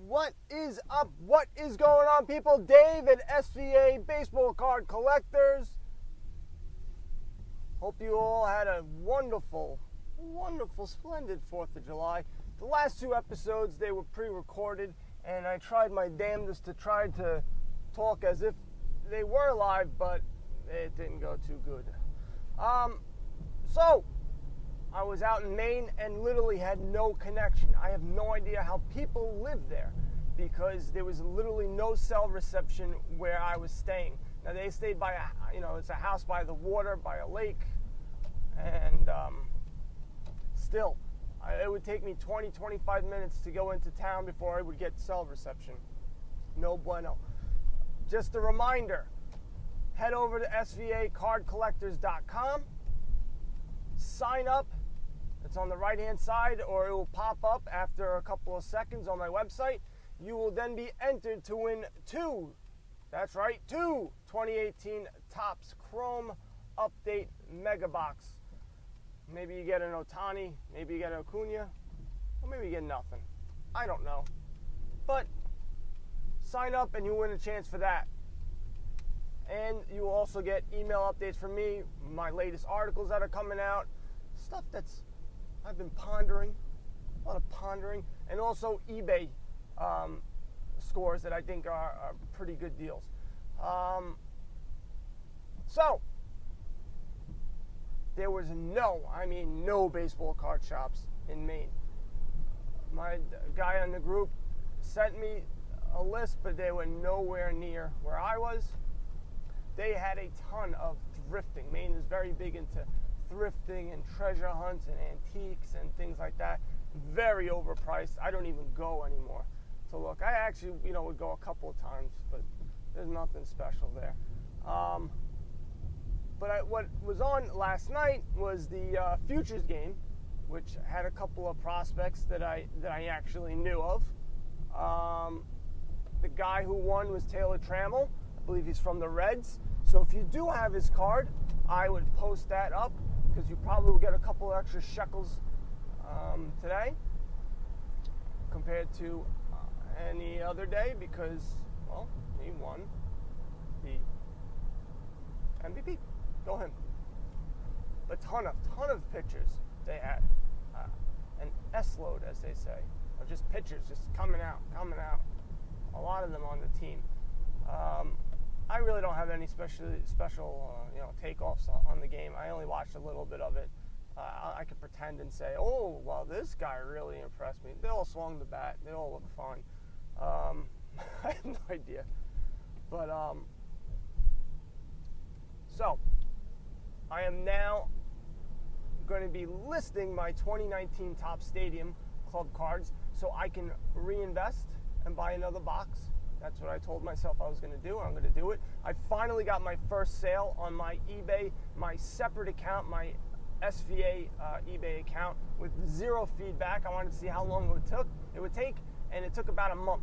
What is up? What is going on, people? Dave at SVA Baseball Card Collectors. Hope you all had a wonderful, splendid 4th of July. The last two episodes, they were pre-recorded, and I tried my damnedest to try to talk as if they were live, but it didn't go too good. So, I was out in Maine and literally had no connection. I have no idea how people live there because there was literally no cell reception where I was staying. Now, they stayed by it's a house by the water, by a lake, and still, it would take me 20-25 minutes to go into town before I would get cell reception. No bueno. Just a reminder, head over to svacardcollectors.com, sign up. It's on the right-hand side, or it will pop up after a couple of seconds on my website. You will then be entered to win two 2018 Topps Chrome Update Mega Box. Maybe you get an Ohtani, maybe you get an Acuna, or maybe you get nothing. I don't know. But sign up and you win a chance for that. And you will also get email updates from me, my latest articles that are coming out, stuff that's I've been pondering, a lot of pondering, and also eBay scores that I think are pretty good deals. So, there was no baseball card shops in Maine. My guy on the group sent me a list, but they were nowhere near where I was. They had a ton of thrifting. Maine is very big into thrifting and treasure hunts and antiques and things like that. Very overpriced. I don't even go anymore to look. I actually, would go a couple of times, but there's nothing special there. What was on last night was the futures game, which had a couple of prospects that I actually knew of. The guy who won was Taylor Trammell. I believe he's from the Reds. So if you do have his card, I would post that up, because you probably will get a couple extra shekels today compared to any other day because, well, he won the MVP. Go him. A ton of pictures they had. An S-load, as they say, of just pictures just coming out. A lot of them on the team. I really don't have any special takeoffs on the game. I only watched a little bit of it. I could pretend and say, oh, well, this guy really impressed me. They all swung the bat. They all look fine. I have no idea. But, so, I am now going to be listing my 2019 Topps Stadium club cards so I can reinvest and buy another box. That's what I told myself I was going to do. I'm going to do it. I finally got my first sale on my eBay, my separate account, my SVA eBay account with zero feedback. I wanted to see how long it would take, and it took about a month.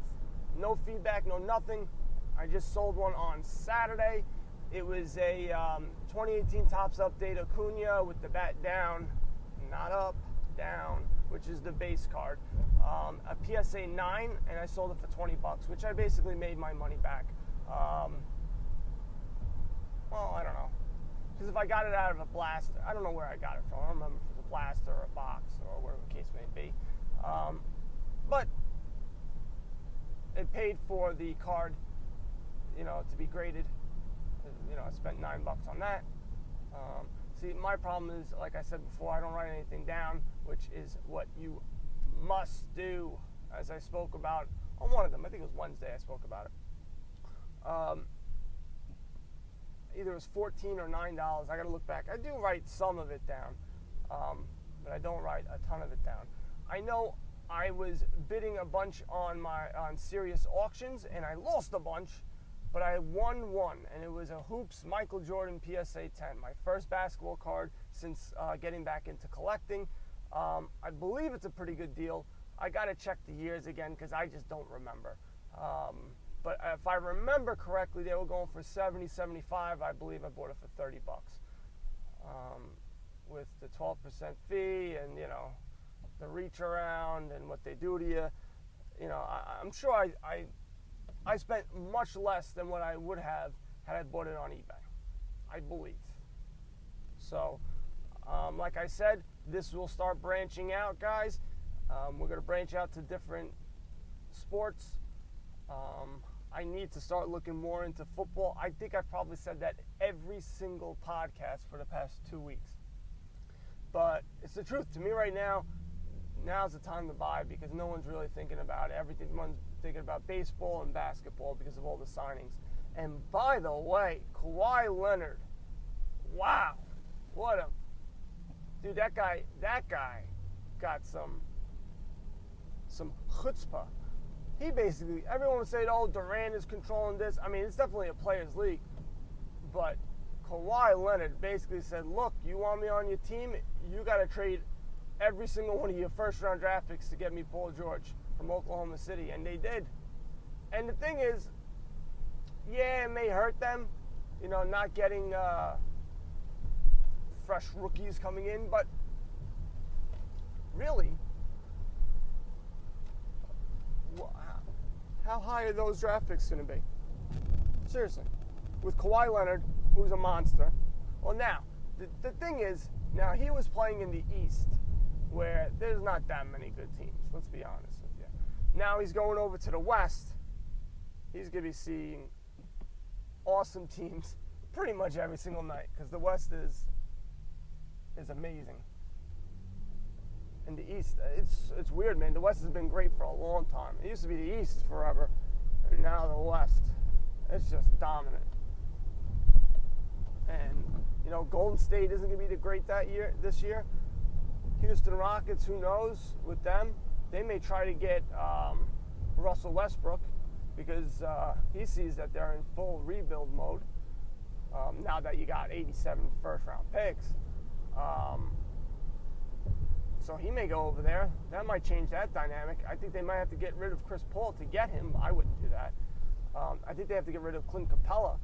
No feedback, no nothing. I just sold one on Saturday. It was a 2018 Topps Update Acuna with the bat down, not up, down, which is the base card. A PSA 9, and I sold it for $20, which I basically made my money back. Well, I don't know. Because if I got it out of a blast, I don't know where I got it from. I don't remember if it was a blast or a box or whatever the case may be. But it paid for the card, to be graded. I spent $9 on that. See, my problem is, like I said before, I don't write anything down, which is what you must do, as I spoke about on one of them. I think it was Wednesday I spoke about it. Either it was $14 or $9. I got to look back. I do write some of it down, but I don't write a ton of it down. I know I was bidding a bunch on Sirius Auctions, and I lost a bunch, but I won one, and it was a Hoops Michael Jordan PSA 10, my first basketball card since getting back into collecting. I believe it's a pretty good deal. I got to check the years again because I just don't remember. But if I remember correctly, they were going for $70, $75. I believe I bought it for $30. With the 12% fee and, the reach around and what they do to you. I'm sure I spent much less than what I would have had I bought it on eBay, I believe. So, like I said, this will start branching out, guys. We're going to branch out to different sports. I need to start looking more into football. I think I've probably said that every single podcast for the past 2 weeks. But it's the truth. To me right now, now's the time to buy because no one's really thinking about it. Everyone's thinking about baseball and basketball because of all the signings. And by the way, Kawhi Leonard, wow, what a dude! That guy got some chutzpah. He basically, everyone was saying, oh, Durant is controlling this. I mean, it's definitely a players' league, but Kawhi Leonard basically said, look, you want me on your team? You got to trade every single one of your first-round draft picks to get me Paul George from Oklahoma City, and they did. And the thing is, yeah, it may hurt them, not getting fresh rookies coming in, but really, how high are those draft picks going to be? Seriously. With Kawhi Leonard, who's a monster. Well, now, the thing is, now he was playing in the East, where there's not that many good teams, let's be honest with you. Now he's going over to the West. He's going to be seeing awesome teams pretty much every single night, because the West is amazing. In the East, it's weird, man. The West has been great for a long time. It used to be the East forever, and now the West, it's just dominant. And Golden State isn't going to be this year. Houston Rockets, who knows with them? They may try to get Russell Westbrook because he sees that they're in full rebuild mode. Now that you got 87 first-round picks. So he may go over there. That might change that dynamic. I think they might have to get rid of Chris Paul to get him. I wouldn't do that. I think they have to get rid of Clint Capella.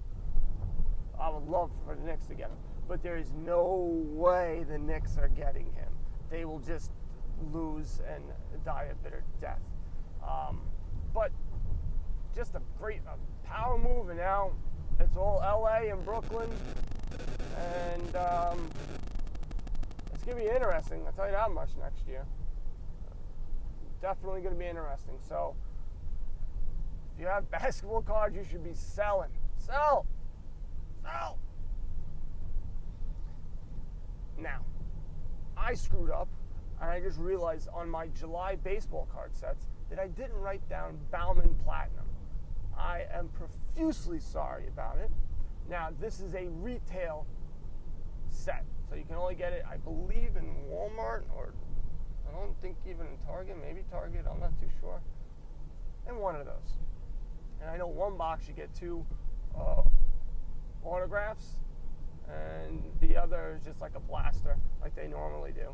I would love for the Knicks to get him. But there is no way the Knicks are getting him. They will just lose and die a bitter death. But just a great power move, and now it's all LA and Brooklyn. And it's going to be interesting, I'll tell you that much next year. Definitely going to be interesting. So, if you have basketball cards, you should be selling. Sell! Sell! Now, I screwed up, and I just realized on my July baseball card sets that I didn't write down Bauman Platinum. I am profusely sorry about it. Now, this is a retail set, so you can only get it, I believe, in Walmart, or I don't think even in Target, maybe Target, I'm not too sure, and one of those. And I know one box you get 2 autographs, and the other is just like a blaster, like they normally do.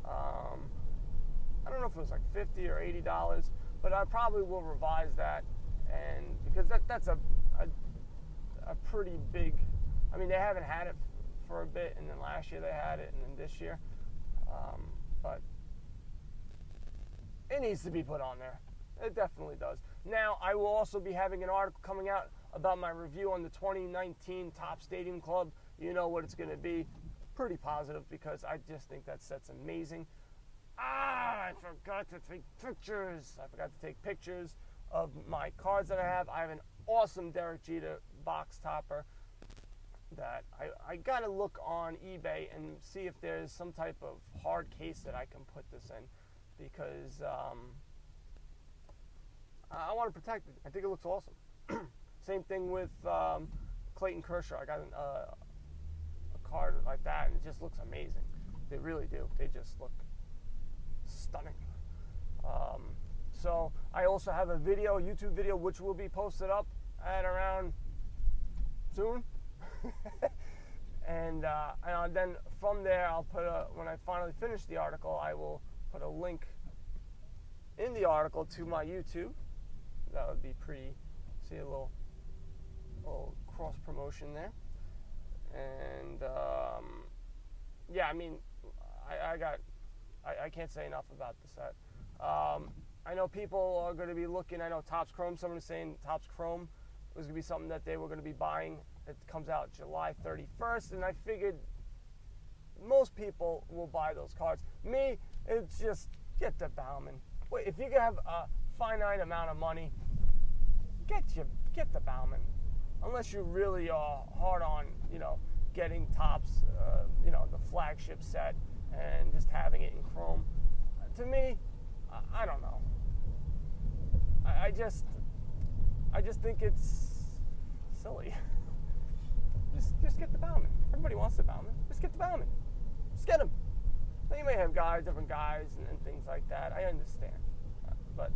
I don't know if it was like $50 or $80, but I probably will revise that, and because that's a pretty big. I mean, they haven't had it for a bit, and then last year they had it, and then this year, but it needs to be put on there. It definitely does. Now, I will also be having an article coming out about my review on the 2019 Top Stadium Club. You know what it's going to be. Pretty positive because I just think that set's amazing. I forgot to take pictures. I forgot to take pictures of my cards that I have. I have an awesome Derek Jeter box topper that I got to look on eBay and see if there's some type of hard case that I can put this in because I want to protect it. I think it looks awesome. Same thing with Clayton Kershaw. I got a card like that, and it just looks amazing. They really do. They just look stunning. So I also have a video, YouTube video, which will be posted up at around soon. and then from there, I'll put when I finally finish the article, I will put a link in the article to my YouTube. That would be pretty. See a little cross promotion there. And yeah, I mean, I can't say enough about the set. I know people are going to be looking. I know Topps Chrome. Someone was saying Topps Chrome was going to be something that they were going to be buying. It comes out July 31st, and I figured most people will buy those cards. Me, it's just get the Baumann. Wait, if you can have a finite amount of money, get the Baumann. Unless you really are hard on, getting Topps, the flagship set and just having it in Chrome. To me, I don't know. I just think it's silly. Just get the Baumann. Everybody wants the Baumann. Just get the Baumann. Just get him. Now, you may have different guys and things like that. I understand. But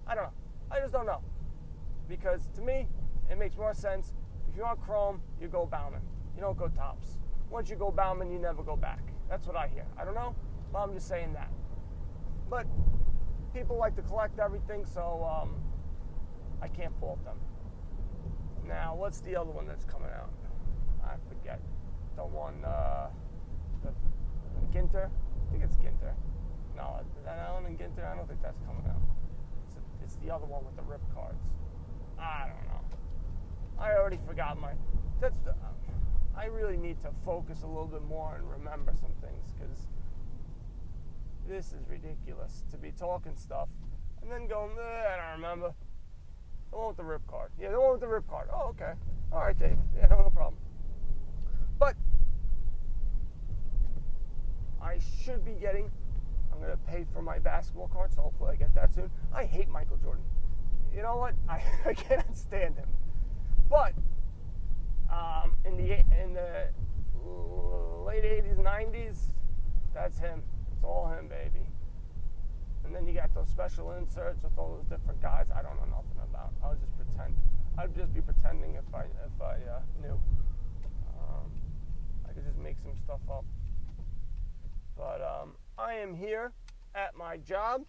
I don't know. I just don't know. Because to me, it makes more sense. If you want Chrome, you go Baumann. You don't go Topps. Once you go Baumann, you never go back. That's what I hear. I don't know, but I'm just saying that. But people like to collect everything, so I can't fault them. Now, what's the other one that's coming out? I forget. The one, the Ginter? I think it's Ginter. No, is that Allen and Ginter? I don't think that's coming out. It's the other one with the rip cards. I don't know. I already forgot I really need to focus a little bit more and remember some things, because this is ridiculous to be talking stuff and then going, I don't remember. The one with the rip card. Yeah, the one with the rip card. Oh, okay. All right, Dave. Yeah, no problem. But I should be getting, I'm going to pay for my basketball card, so hopefully I get that soon. I hate Michael Jordan. You know what? I cannot stand him. But in the late 80s, 90s, that's him. It's all him, baby. And then you got those special inserts with all those different guys I don't know nothing about. I'll just pretend. I'd just be pretending if I knew. I could just make some stuff up. But I am here at my job,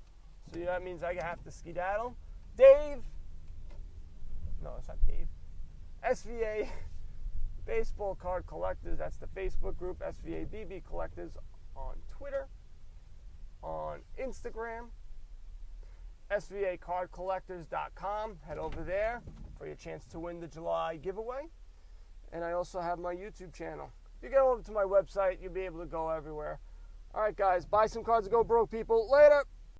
so that means I have to skedaddle. Dave, no, it's not Dave. SVA Baseball Card Collectors, that's the Facebook group. SVA BB Collectors on Twitter, on Instagram, SVACardCollectors.com. Head over there for your chance to win the July giveaway. And I also have my YouTube channel. If you go over to my website, you'll be able to go everywhere. All right, guys, buy some cards and go broke, people. Later.